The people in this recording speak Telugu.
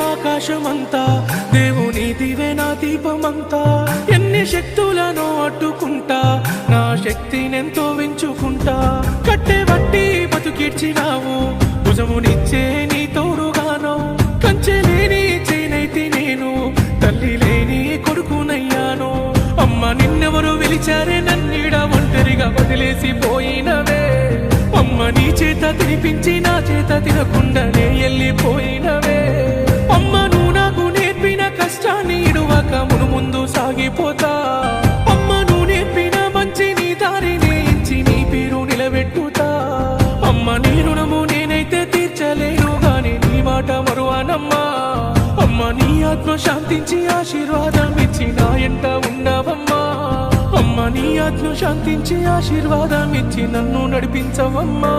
ఆకాశమంతా దేవుని దివెన దీపమంతా ఎన్ని శక్తులను అడ్డుకుంటా నా శక్తినెంతో వెంచుకుంటా కట్టె బట్టి బతుకిడ్చినావు భుజమునిచ్చే నీ తోడుగాను కంచె లేని చేనైతే నేను తల్లి లేని కొడుకునయ్యాను అమ్మ నిన్నెవరు పిలిచారే నన్నీడ ఒంటరిగా వదిలేసి పోయినవే అమ్మ నీ చేత తినిపించి నా చేత తినకుండానే వెళ్ళిపోయినవే అమ్మ నువ్వు నాకు నేర్పిన కష్టాన్ని ఇడువక మును ముందు సాగిపోతా అమ్మ నువ్వు నేర్పిన మంచి నీ దారిని ఇచ్చి నీ పేరు నిలబెట్టుతా అమ్మ నీ రుణము నేనైతే తీర్చలేను గాని నీ మాట మరువానమ్మా అమ్మ నీ ఆత్మ శాంతించి ఆశీర్వాదం ఇచ్చి నా ఎంట ఉండవమ్మా అమ్మ నీ ఆత్మ శాంతించి ఆశీర్వాదం ఇచ్చి నన్ను నడిపించవమ్మా.